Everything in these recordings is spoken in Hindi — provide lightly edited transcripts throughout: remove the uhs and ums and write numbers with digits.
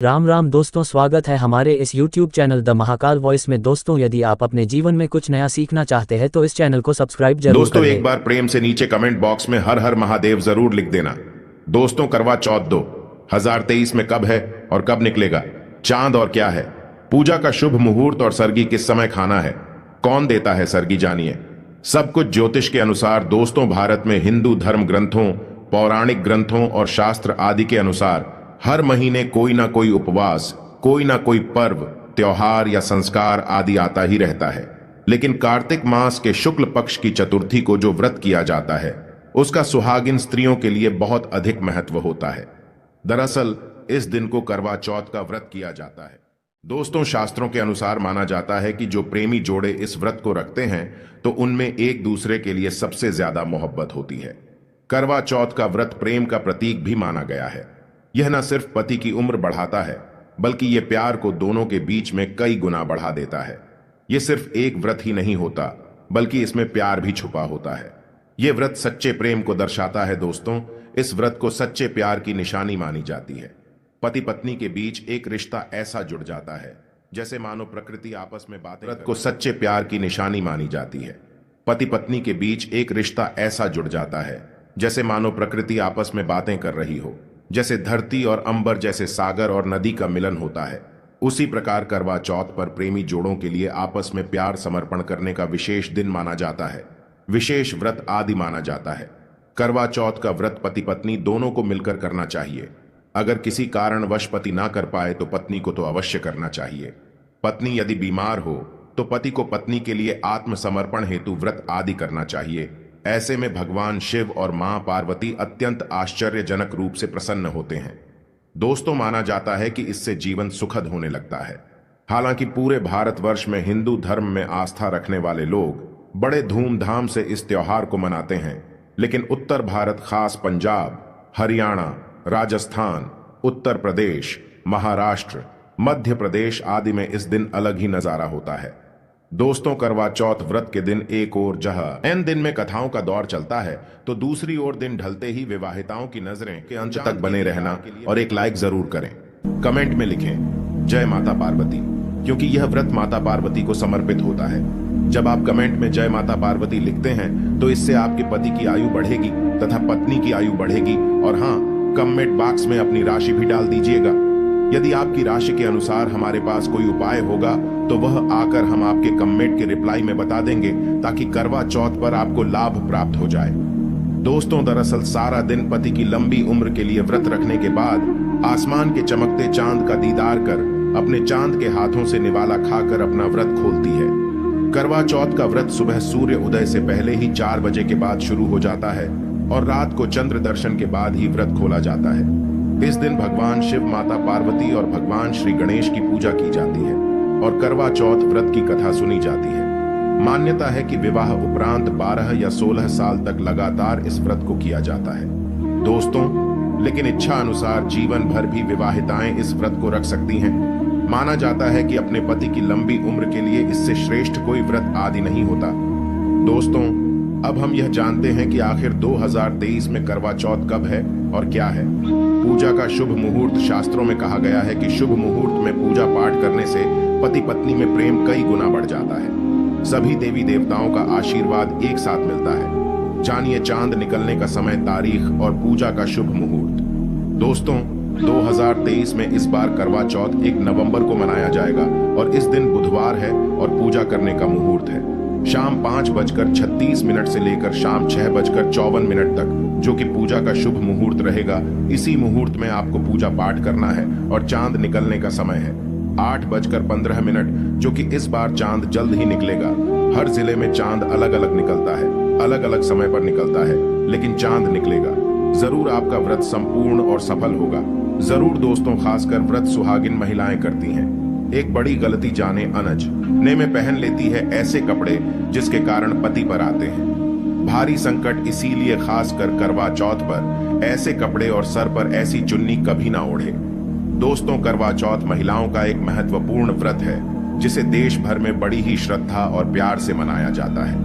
राम राम दोस्तों, स्वागत है हमारे इस YouTube channel the Mahakal voice में। दोस्तों, यदि आप अपने जीवन में कुछ नया सीखना चाहते हैं तो इस चैनल को सब्सक्राइब जरूर कर दोस्तों, एक लें। बार प्रेम से नीचे कमेंट बॉक्स में हर हर महादेव जरूर लिख देना। दोस्तों, करवा चौथ 2023 में कब है और कब निकलेगा? चांद और क्या है? पूजा का शुभ मुहूर्त और सरगी किस समय खाना है? कौन देता है सरगी, जानिए सब कुछ ज्योतिष के अनुसार। दोस्तों, भारत में हिंदू धर्म ग्रंथों, पौराणिक ग्रंथों और शास्त्र आदि के अनुसार हर महीने कोई ना कोई उपवास, कोई ना कोई पर्व, त्योहार या संस्कार आदि आता ही रहता है। लेकिन कार्तिक मास के शुक्ल पक्ष की चतुर्थी को जो व्रत किया जाता है उसका सुहागिन स्त्रियों के लिए बहुत अधिक महत्व होता है। दरअसल इस दिन को करवा चौथ का व्रत किया जाता है। दोस्तों, शास्त्रों के अनुसार माना जाता है कि जो प्रेमी जोड़े इस व्रत को रखते हैं तो उनमें एक दूसरे के लिए सबसे ज्यादा मोहब्बत होती है। करवा चौथ का व्रत प्रेम का प्रतीक भी माना गया है। यह न सिर्फ पति की उम्र बढ़ाता है बल्कि यह प्यार को दोनों के बीच में कई गुना बढ़ा देता है। यह सिर्फ एक व्रत ही नहीं होता बल्कि इसमें प्यार भी छुपा होता है। यह व्रत सच्चे प्रेम को दर्शाता है। दोस्तों, इस व्रत को सच्चे प्यार की निशानी मानी जाती है। पति पत्नी के बीच एक रिश्ता ऐसा जुड़ जाता है जैसे मानो प्रकृति आपस में बातें। व्रत को सच्चे प्यार की निशानी मानी जाती है। पति पत्नी के बीच एक रिश्ता ऐसा जुड़ जाता है जैसे मानो प्रकृति आपस में बातें कर रही हो। जैसे धरती और अंबर, जैसे सागर और नदी का मिलन होता है, उसी प्रकार करवा चौथ पर प्रेमी जोड़ों के लिए आपस में प्यार समर्पण करने का विशेष दिन माना जाता है, विशेष व्रत आदि माना जाता है। करवा चौथ का व्रत पति पत्नी दोनों को मिलकर करना चाहिए। अगर किसी कारणवश पति ना कर पाए तो पत्नी को तो अवश्य करना चाहिए। पत्नी यदि बीमार हो तो पति को पत्नी के लिए आत्मसमर्पण हेतु व्रत आदि करना चाहिए। ऐसे में भगवान शिव और मां पार्वती अत्यंत आश्चर्यजनक रूप से प्रसन्न होते हैं। दोस्तों, माना जाता है कि इससे जीवन सुखद होने लगता है। हालांकि पूरे भारतवर्ष में हिंदू धर्म में आस्था रखने वाले लोग बड़े धूमधाम से इस त्योहार को मनाते हैं, लेकिन उत्तर भारत, खास पंजाब, हरियाणा, राजस्थान, उत्तर प्रदेश, महाराष्ट्र, मध्य प्रदेश आदि में इस दिन अलग ही नजारा होता है। दोस्तों, करवा चौथ व्रत के दिन एक ओर जहां एन दिन में कथाओं का दौर चलता है तो दूसरी ओर दिन ढलते ही विवाहिताओं की नजरें के अंत तक बने रहना और एक लाइक जरूर करें। कमेंट में लिखें जय माता पार्वती, क्योंकि यह व्रत माता पार्वती को समर्पित होता है। जब आप कमेंट में जय माता पार्वती लिखते हैं तो इससे आपके पति की आयु बढ़ेगी तथा पत्नी की आयु बढ़ेगी। और हाँ, कमेंट बॉक्स में अपनी राशि भी डाल दीजिएगा। यदि आपकी राशि के अनुसार हमारे पास कोई उपाय होगा तो वह आकर हम आपके कमेंट के रिप्लाई में बता देंगे, ताकि करवा चौथ पर आपको लाभ प्राप्त हो जाए। दोस्तों, दरअसल सारा दिन पति की लंबी उम्र के लिए व्रत रखने के बाद आसमान के चमकते चांद का दीदार कर अपने चांद के हाथों से निवाला खाकर अपना व्रत खोलती है। करवा चौथ का व्रत सुबह सूर्य उदय से पहले ही 4 बजे के बाद शुरू हो जाता है और रात को चंद्र दर्शन के बाद ही व्रत खोला जाता है। इस दिन भगवान शिव, माता पार्वती और भगवान श्री गणेश की पूजा की जाती है और करवा चौथ व्रत की कथा सुनी जाती है। मान्यता है कि विवाह उपरांत 12 या 16 साल तक लगातार इस व्रत को किया जाता है। दोस्तों, लेकिन इच्छा अनुसार जीवन भर भी विवाहिताएं इस व्रत को रख सकती हैं। माना जाता है कि अपने पति की लंबी उम्र के लिए इससे श्रेष्ठ कोई व्रत आदि नहीं होता। दोस्तों, अब हम यह जानते हैं कि आखिर 2023 में करवा चौथ कब है और क्या है। पूजा का शुभ मुहूर्त। शास्त्रों में कहा गया है कि शुभ मुहूर्त में पूजा पाठ करने से पति पत्नी में प्रेम कई गुना बढ़ जाता है। सभी देवी देवताओं का आशीर्वाद एक साथ मिलता है। जानिए चांद निकलने का समय, तारीख और पूजा का शुभ मुहूर्त। दोस्तों, 2023 में इस बार करवा चौथ 1 नवंबर को मनाया जाएगा और इस दिन बुधवार है और पूजा करने का मुहूर्त है शाम 5:36 से लेकर शाम 6:54 तक, जो कि पूजा का शुभ मुहूर्त रहेगा। इसी मुहूर्त में आपको पूजा पाठ करना है और चांद निकलने का समय है 8:15, जो कि इस बार चांद जल्द ही निकलेगा। हर जिले में चांद अलग अलग निकलता है, अलग अलग समय पर निकलता है, लेकिन चांद निकलेगा। जरूर आपका व्रत संपूर्ण और सफल होगा। जरूर दोस्तों, खासकर व्रत सुहागिन महिलाएं करती हैं। एक बड़ी गलती जाने अनज ने में पहन लेती है ऐसे कपड़े जिसके कारण पति पर आते हैं भारी संकट। इसीलिए खासकर करवा चौथ पर ऐसे कपड़े और सर पर ऐसी चुन्नी कभी ना ओढ़े। दोस्तों, करवा चौथ महिलाओं का एक महत्वपूर्ण व्रत है जिसे देश भर में बड़ी ही श्रद्धा और प्यार से मनाया जाता है।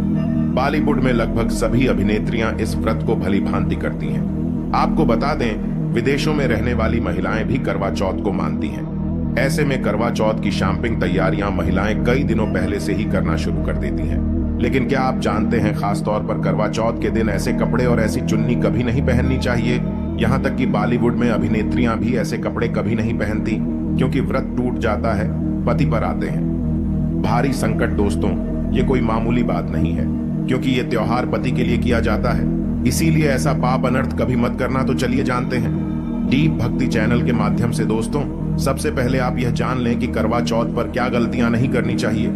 बॉलीवुड में लगभग सभी अभिनेत्रियां इस व्रत को भली भांति करती हैं। आपको बता दें विदेशों में रहने वाली महिलाएं भी करवा चौथ को मानती हैं। ऐसे में करवा चौथ की शॉपिंग तैयारियां महिलाएं कई दिनों पहले से ही करना शुरू कर देती हैं। लेकिन क्या आप जानते हैं, खास तौर पर करवा चौथ के दिन ऐसे कपड़े और ऐसी चुन्नी कभी नहीं पहननी चाहिए। यहाँ तक कि बॉलीवुड में अभिनेत्रियां भी ऐसे कपड़े कभी नहीं पहनती, क्योंकि व्रत टूट जाता है, पति पर आते हैं भारी संकट। दोस्तों, ये कोई मामूली बात नहीं है, क्योंकि ये त्योहार पति के लिए किया जाता है। इसीलिए ऐसा पाप अनर्थ कभी मत करना। तो चलिए जानते हैं डीप भक्ति चैनल के माध्यम से। दोस्तों, सबसे पहले आप यह जान लें कि करवा चौथ पर क्या गलतियां नहीं करनी चाहिए।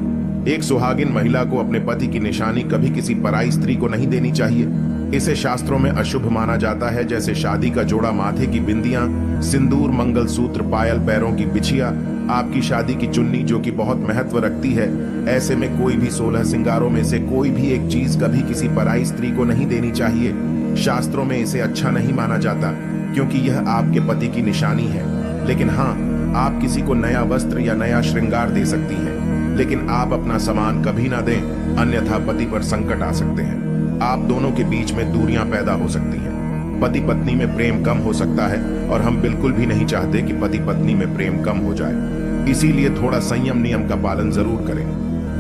एक सुहागिन महिला को अपने पति की निशानी कभी किसी पराई स्त्री को नहीं देनी चाहिए। इसे शास्त्रों में अशुभ माना जाता है, जैसे शादी का जोड़ा, माथे की बिंदियां, सिंदूर, मंगलसूत्र, पायल, पैरों की बिछिया, आपकी शादी की चुन्नी जो कि बहुत महत्व रखती है। ऐसे में कोई भी 16 श्रृंगारों में से कोई भी एक चीज कभी किसी पराई स्त्री को नहीं देनी चाहिए। शास्त्रों में इसे अच्छा नहीं माना जाता, क्योंकि यह आपके पति की निशानी है। लेकिन हाँ, आप किसी को नया वस्त्र या नया श्रृंगार दे सकती हैं, लेकिन आप अपना सामान कभी ना दें, अन्यथा पति पर संकट आ सकते हैं। आप दोनों के बीच में दूरियां पैदा हो सकती हैं। पति पत्नी में प्रेम कम हो सकता है, और हम बिल्कुल भी नहीं चाहते कि पति पत्नी में प्रेम कम हो जाए। इसीलिए थोड़ा संयम नियम का पालन जरूर करें।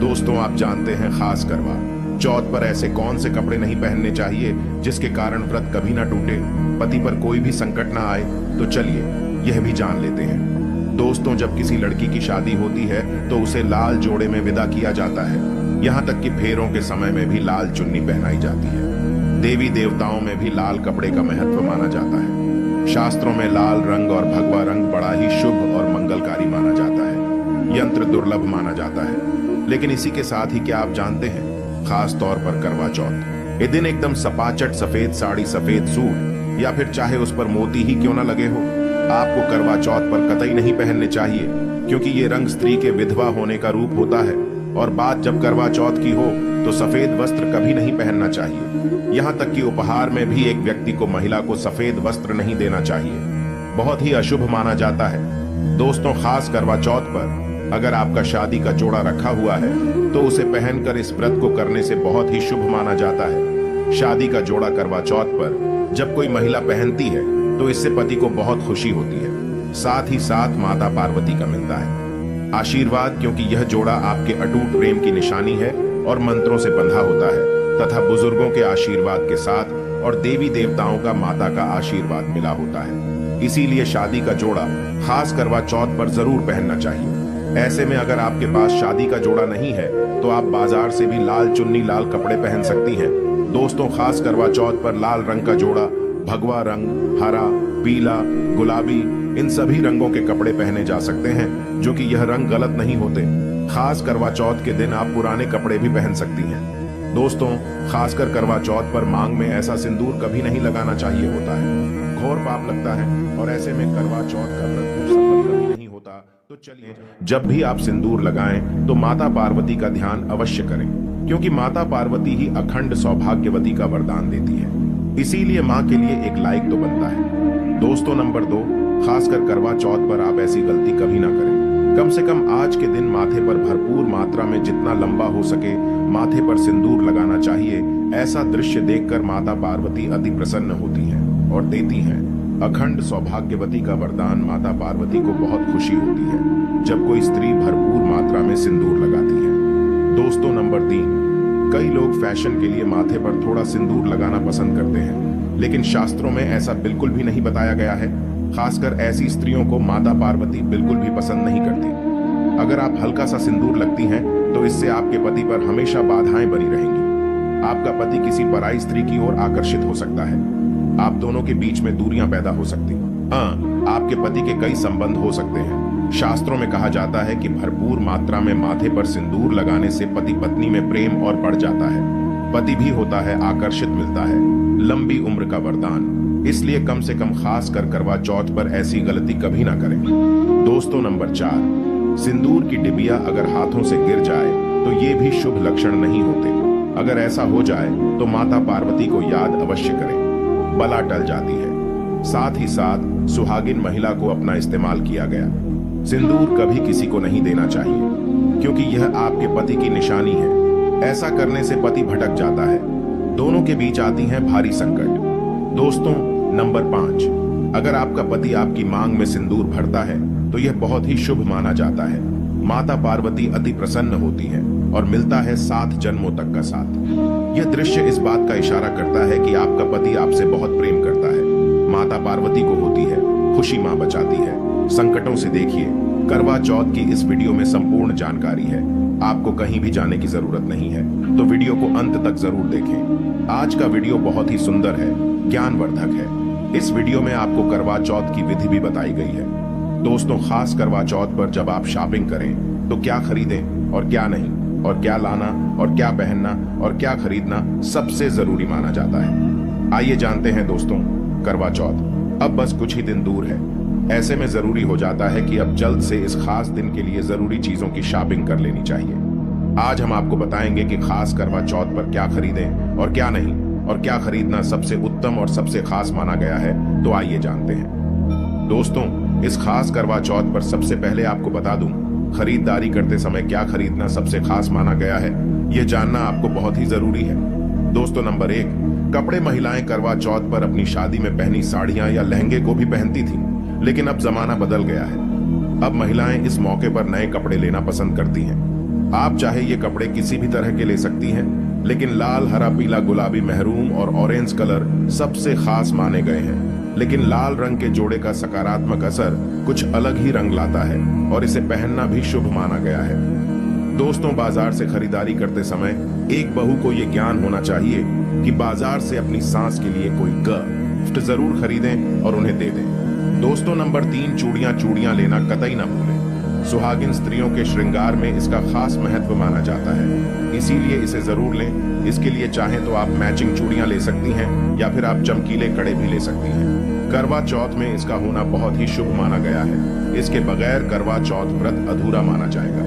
दोस्तों, आप जानते हैं खास करवा चौथ पर ऐसे कौन से कपड़े नहीं पहनने चाहिए जिसके कारण व्रत कभी ना टूटे, पति पर कोई भी संकट ना आए। तो चलिए यह भी जान लेते हैं। दोस्तों, जब किसी लड़की की शादी होती है तो उसे लाल जोड़े में विदा किया जाता है। यहाँ तक कि फेरों के समय में भी लाल चुन्नी पहनाई जाती है। देवी देवताओं में भी लाल कपड़े का महत्व माना जाता है। शास्त्रों में लाल रंग और भगवा रंग बड़ा ही शुभ और मंगलकारी माना जाता है। यंत्र दुर्लभ माना जाता है। लेकिन इसी के साथ ही क्या आप जानते हैं, खास तौर पर करवा चौथ, ये दिन एकदम सपाचट सफेद साड़ी, सफेद सूट, या फिर चाहे उस पर मोती ही क्यों ना लगे हो, आपको करवा चौथ पर कतई नहीं पहनने चाहिए, क्योंकि ये रंग स्त्री के विधवा होने का रूप होता है। और बात जब करवा चौथ की हो तो सफेद वस्त्र कभी नहीं पहनना चाहिए। यहाँ तक कि उपहार में भी एक व्यक्ति को महिला को सफेद वस्त्र नहीं देना चाहिए, बहुत ही अशुभ माना जाता है। दोस्तों, खास करवा चौथ पर अगर आपका शादी का जोड़ा रखा हुआ है तो उसे पहनकर इस व्रत को करने से बहुत ही शुभ माना जाता है। शादी का जोड़ा करवा चौथ पर जब कोई महिला पहनती है तो इससे पति को बहुत खुशी होती है, साथ ही साथ माता पार्वती का मिलता है आशीर्वाद, क्योंकि यह जोड़ा आपके अटूट प्रेम की निशानी है और मंत्रों से बंधा होता है, तथा बुजुर्गों के आशीर्वाद के साथ और देवी देवताओं का, माता का आशीर्वाद मिला होता है। इसीलिए शादी का जोड़ा खास करवा चौथ पर जरूर पहनना चाहिए। ऐसे में अगर आपके पास शादी का जोड़ा नहीं है तो आप बाजार से भी लाल चुन्नी, लाल कपड़े पहन सकती हैं। दोस्तों, खास करवा चौथ पर लाल रंग का जोड़ा, भगवा रंग, हरा, पीला, गुलाबी, इन सभी रंगों के कपड़े पहने जा सकते हैं, जो कि यह रंग गलत नहीं होते। खास करवा चौथ के दिन आप पुराने कपड़े भी पहन सकती हैं। दोस्तों, खासकर करवा चौथ पर मांग में ऐसा सिंदूर कभी नहीं लगाना चाहिए होता है, घोर पाप लगता है, और ऐसे में करवा चौथ का व्रत सफल कभी नहीं होता। तो चलिए, जब भी आप सिंदूर लगाएं तो माता पार्वती का ध्यान अवश्य करें, क्योंकि माता पार्वती ही अखंड सौभाग्यवती का वरदान देती है। इसीलिए माँ के लिए एक लाइक तो बनता है। दोस्तों, नंबर 2, खासकर करवा चौथ पर आप ऐसी गलती कभी ना करें। कम से कम आज के दिन माथे पर भरपूर मात्रा में जितना लंबा हो सके माथे पर सिंदूर लगाना चाहिए। ऐसा दृश्य देखकर माता पार्वती अति प्रसन्न होती हैं और देती हैं अखंड सौभाग्यवती का वरदान। माता पार्वती को बहुत खुशी होती है जब कोई स्त्री भरपूर मात्रा में सिंदूर लगाती है। दोस्तों, नंबर 3, कई लोग फैशन के लिए माथे पर थोड़ा सिंदूर लगाना पसंद करते हैं, लेकिन शास्त्रों में ऐसा बिल्कुल भी नहीं बताया गया है। खासकर ऐसी स्त्रियों को माता पार्वती बिल्कुल भी पसंद नहीं करती। अगर आप हल्का सा सिंदूर लगती हैं तो इससे आपके पति पर हमेशा बाधाएं बनी रहेंगी। आपका पति किसी पराई स्त्री की ओर आकर्षित हो सकता है। आप दोनों के बीच में दूरियां पैदा हो सकती हैं। आपके पति के कई संबंध हो सकते हैं। शास्त्रों में कहा जाता है कि भरपूर मात्रा में माथे पर सिंदूर लगाने से पति पत्नी में प्रेम और बढ़ जाता है, पति भी होता है आकर्षित, मिलता है लंबी उम्र का वरदान। इसलिए कम से कम खास कर करवा चौथ पर ऐसी गलती कभी ना करें। दोस्तों, नंबर 4, सिंदूर की डिबिया अगर हाथों से गिर जाए तो ये भी शुभ लक्षण नहीं होते। अगर ऐसा हो जाए तो माता पार्वती को याद अवश्य करें, बला टल जाती है। साथ ही साथ सुहागिन महिला को अपना इस्तेमाल किया गया सिंदूर कभी किसी को नहीं देना चाहिए, क्योंकि यह आपके पति की निशानी है। ऐसा करने से पति भटक जाता है, दोनों के बीच आती है भारी संकट। दोस्तों, नंबर 5, अगर आपका पति आपकी मांग में सिंदूर भरता है तो यह बहुत ही शुभ माना जाता है। माता पार्वती अति प्रसन्न होती है और मिलता है 7 जन्मों तक का साथ। यह दृश्य इस बात का इशारा करता है कि आपका पति आपसे बहुत प्रेम करता है। माता पार्वती को होती है खुशी, मां बचाती है संकटों से। देखिए, करवा चौथ की इस वीडियो में संपूर्ण जानकारी है। आपको कहीं भी जाने की जरूरत नहीं है, तो वीडियो को अंत तक जरूर देखें। आज का वीडियो बहुत ही सुंदर है, ज्ञानवर्धक है। इस वीडियो में आपको करवा चौथ की विधि भी बताई गई है। दोस्तों, खास करवा चौथ पर जब आप शॉपिंग करें तो क्या खरीदें और क्या नहीं, और क्या लाना और क्या पहनना और क्या खरीदना सबसे जरूरी माना जाता है। आइए जानते हैं दोस्तों। करवा चौथ अब बस कुछ ही दिन दूर है। ऐसे में जरूरी हो जाता है कि अब जल्द से इस खास दिन के लिए जरूरी चीजों की शॉपिंग कर लेनी चाहिए। आज हम आपको बताएंगे कि खास करवा चौथ पर क्या खरीदें और क्या नहीं, और क्या खरीदना सबसे उत्तम और सबसे खास माना गया है। तो आइए जानते हैं। दोस्तों, इस खास करवा चौथ पर सबसे पहले आपको बता दूं, खरीदारी करते समय क्या खरीदना सबसे खास माना गया है, यह जानना आपको बहुत ही जरूरी है। दोस्तों, नंबर 1, कपड़े। महिलाएं करवा चौथ पर अपनी शादी में पहनी साड़ियां या लहंगे को भी पहनती थी, लेकिन अब जमाना बदल गया है। अब महिलाएं इस मौके पर नए कपड़े लेना पसंद करती हैं। आप चाहे ये कपड़े किसी भी तरह के ले सकती हैं, लेकिन लाल, हरा, पीला, गुलाबी, महरून और ऑरेंज कलर सबसे खास माने गए हैं। लेकिन लाल रंग के जोड़े का सकारात्मक असर कुछ अलग ही रंग लाता है और इसे पहनना भी शुभ माना गया है। दोस्तों, बाजार से खरीदारी करते समय एक बहू को ये ज्ञान होना चाहिए कि बाजार से अपनी सास के लिए कोई गिफ्ट जरूर खरीदें और उन्हें दे दें। दोस्तों, नंबर 3, चूड़ियां लेना कतई ना भूलें। सुहागिन स्त्रियों के श्रृंगार में इसका खास महत्व माना जाता है, इसीलिए इसे जरूर लें। इसके लिए चाहें तो आप मैचिंग चूड़ियां ले सकती हैं या फिर आप चमकीले कड़े भी ले सकती हैं। करवा चौथ में इसका होना बहुत ही शुभ माना गया है। इसके बगैर करवा चौथ व्रत अधूरा माना जाएगा।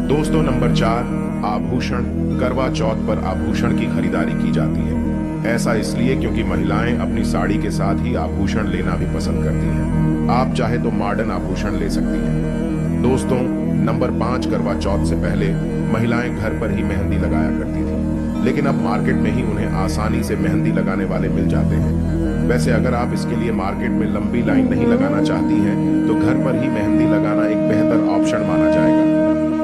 दोस्तों, नंबर 4, आभूषण। करवा चौथ पर आभूषण की खरीदारी की जाती है। ऐसा इसलिए क्योंकि महिलाएं अपनी साड़ी के साथ ही आभूषण लेना भी पसंद करती हैं। आप चाहे तो मॉडर्न आभूषण ले सकती हैं। दोस्तों, नंबर 5, करवा चौथ से पहले महिलाएं घर पर ही मेहंदी लगाया करती थी, लेकिन अब मार्केट में ही उन्हें आसानी से मेहंदी लगाने वाले मिल जाते हैं। वैसे अगर आप इसके लिए मार्केट में लंबी लाइन नहीं लगाना चाहती हैं, तो घर पर ही मेहंदी लगाना एक बेहतर ऑप्शन माना जाएगा।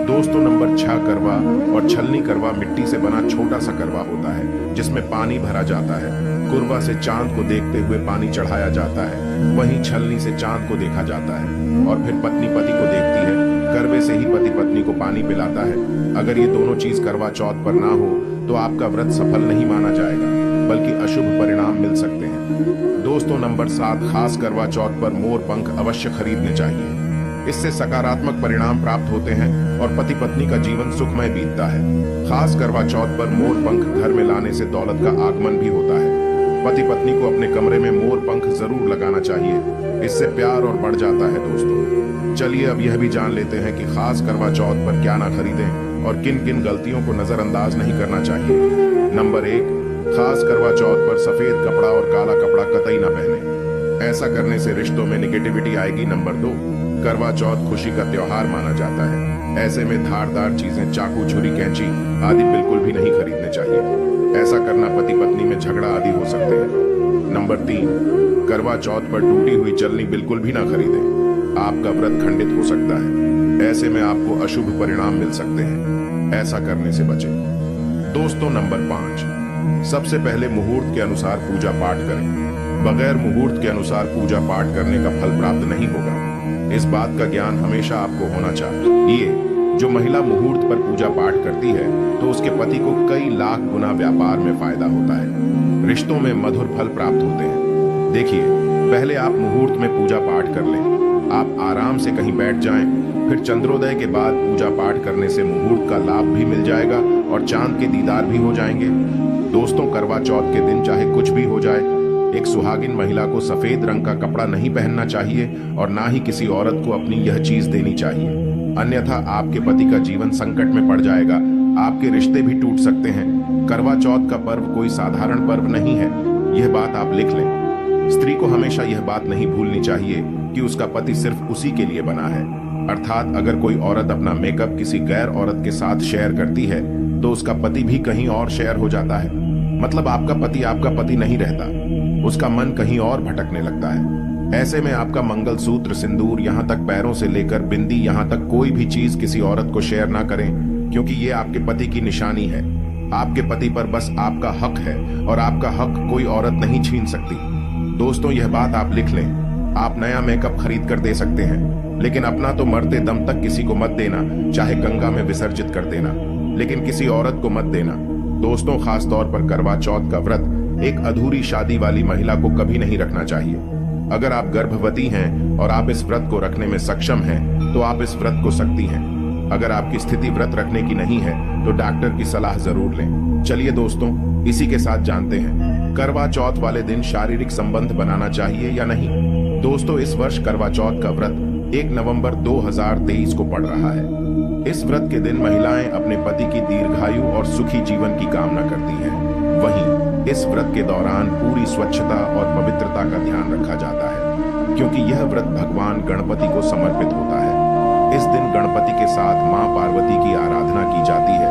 दोस्तों, नंबर 6, करवा और छलनी। करवा मिट्टी से बना छोटा सा करवा होता है जिसमें पानी भरा जाता है। कुरवा से चांद को देखते हुए पानी चढ़ाया जाता है, वहीं छलनी से चांद को देखा जाता है और फिर पत्नी पति को देखती है। करवे से ही पति पत्नी को पानी पिलाता है। अगर ये दोनों चीज करवा चौथ पर ना हो तो आपका व्रत सफल नहीं माना जाएगा, बल्कि अशुभ परिणाम मिल सकते हैं। दोस्तों, नंबर 7, खास करवा चौथ पर मोर पंख अवश्य खरीदने चाहिए। इससे सकारात्मक परिणाम प्राप्त होते हैं और पति पत्नी का जीवन सुखमय बीतता है। खास करवा चौथ पर मोर पंख घर में लाने से दौलत का आगमन भी होता है। पति पत्नी को अपने कमरे में मोर पंख जरूर लगाना चाहिए, इससे प्यार और बढ़ जाता है। दोस्तों, चलिए अब यह भी जान लेते हैं कि खास करवा चौथ पर क्या ना खरीदें और किन किन गलतियों को नजरअंदाज नहीं करना चाहिए। नंबर 1, खास करवा चौथ पर सफेद कपड़ा और काला कपड़ा कतई ना पहने। ऐसा करने से रिश्तों में निगेटिविटी आएगी। नंबर 2, करवा चौथ खुशी का त्योहार माना जाता है। ऐसे में धारदार चीजें, चाकू, छुरी, कैंची आदि बिल्कुल भी नहीं खरीदने चाहिए। ऐसा करना पति पत्नी में झगड़ा आदि हो सकते हैं। नंबर 3, करवा चौथ पर टूटी हुई चलनी बिल्कुल भी ना खरीदें। आपका व्रत खंडित हो सकता है। ऐसे में आपको अशुभ परिणाम मिल सकते हैं, ऐसा करने से बचें। दोस्तों, नंबर 5, सबसे पहले मुहूर्त के अनुसार पूजा पाठ करें। बगैर मुहूर्त के अनुसार पूजा पाठ करने का फल प्राप्त नहीं होगा। इस बात का ज्ञान हमेशा आपको होना चाहिए। जो महिला मुहूर्त पर पूजा पाठ करती है तो उसके पति को कई लाख गुना व्यापार में फायदा होता है, रिश्तों में मधुर फल प्राप्त होते हैं। देखिए, पहले आप मुहूर्त में पूजा पाठ कर लें। आप आराम से कहीं बैठ जाएं, फिर चंद्रोदय के बाद पूजा पाठ करने से मुहूर्त का लाभ भी मिल जाएगा और चांद के दीदार भी हो जाएंगे। दोस्तों, करवा चौथ के दिन चाहे कुछ भी हो जाए, एक सुहागिन महिला को सफेद रंग का कपड़ा नहीं पहनना चाहिए और ना ही किसी औरत को अपनी यह चीज देनी चाहिए, अन्यथा आपके पति का जीवन संकट में पड़ जाएगा। आपके रिश्ते भी टूट सकते हैं। करवा चौथ का पर्व कोई साधारण पर्व नहीं है, यह बात आप लिख लें। स्त्री को हमेशा यह बात नहीं भूलनी चाहिए कि उसका पति सिर्फ उसी के लिए बना है। अर्थात अगर कोई औरत अपना मेकअप किसी गैर औरत के साथ शेयर करती है तो उसका पति भी कहीं और शेयर हो जाता है। मतलब आपका पति नहीं रहता, उसका मन कहीं और भटकने लगता है। ऐसे में आपका मंगलसूत्र, सिंदूर, यहाँ तक पैरों से लेकर बिंदी, यहाँ तक कोई भी चीज किसी औरत को शेयर ना करें, क्योंकि ये आपके पति की निशानी है। आपके पति पर बस आपका हक है और आपका हक कोई औरत नहीं छीन सकती। दोस्तों, यह बात आप लिख लें। आप नया मेकअप खरीद कर दे सकते हैं, लेकिन अपना तो मरते दम तक किसी को मत देना, चाहे गंगा में विसर्जित कर देना, लेकिन किसी औरत को मत देना। दोस्तों, खास तौर पर करवा चौथ का व्रत एक अधूरी शादी वाली महिला को कभी नहीं रखना चाहिए। अगर आप गर्भवती हैं और आप इस व्रत को रखने में सक्षम हैं, तो आप इस व्रत को सकती हैं। अगर आपकी स्थिति व्रत रखने की नहीं है, तो डॉक्टर की सलाह जरूर लें। चलिए दोस्तों, इसी के साथ जानते हैं करवा चौथ वाले दिन शारीरिक संबंध बनाना चाहिए या नहीं। दोस्तों, इस वर्ष करवा चौथ का व्रत 1 नवंबर 2023 को पड़ रहा है। इस व्रत के दिन महिलाएं अपने पति की दीर्घायु और सुखी जीवन की कामना करती हैं। वहीं इस व्रत के दौरान पूरी स्वच्छता और पवित्रता का ध्यान रखा जाता है, क्योंकि यह व्रत भगवान गणपति को समर्पित होता है। इस दिन गणपति के साथ मां पार्वती की आराधना की जाती है।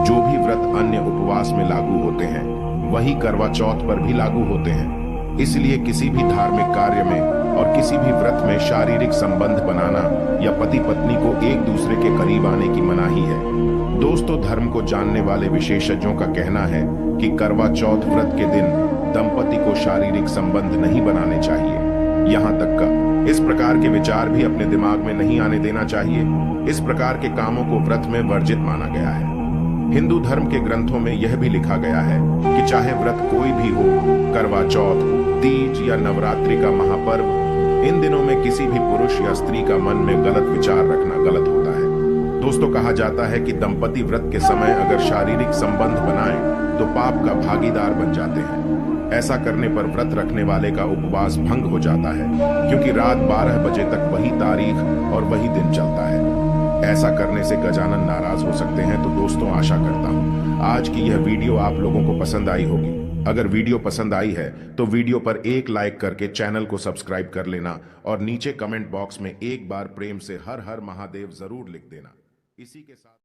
जो भी व्रत अन्य उपवास में लागू होते हैं, वही करवा चौथ पर भी लागू होते हैं। इसलिए किसी भी धार्मिक कार्य में और किसी भी व्रत में शारीरिक संबंध बनाना या पति पत्नी को एक दूसरे के करीब आने की मनाही है। दोस्तों, धर्म को जानने वाले विशेषज्ञों का कहना है कि करवा चौथ व्रत के दिन दंपति को शारीरिक संबंध नहीं बनाने चाहिए। यहाँ तक का इस प्रकार के विचार भी अपने दिमाग में नहीं आने देना चाहिए। इस प्रकार के कामों को व्रत में वर्जित माना गया है। हिंदू धर्म के ग्रंथों में यह भी लिखा गया है कि चाहे व्रत कोई भी हो, करवा चौथ, तीज या नवरात्रि का महापर्व, इन दिनों में किसी भी पुरुष या स्त्री का मन में गलत विचार रखना गलत होता है। दोस्तों, कहा जाता है कि दंपति व्रत के समय अगर शारीरिक संबंध बनाएं तो पाप का भागीदार बन जाते हैं। ऐसा करने पर व्रत रखने वाले का उपवास भंग हो जाता है, क्योंकि रात 12 बजे तक वही तारीख और वही दिन चलता है। ऐसा करने से गजानन नाराज हो सकते हैं। तो दोस्तों, आशा करता हूं आज की यह वीडियो आप लोगों को पसंद आई होगी। अगर वीडियो पसंद आई है तो वीडियो पर एक लाइक करके चैनल को सब्सक्राइब कर लेना और नीचे कमेंट बॉक्स में एक बार प्रेम से हर हर महादेव जरूर लिख देना। इसी के साथ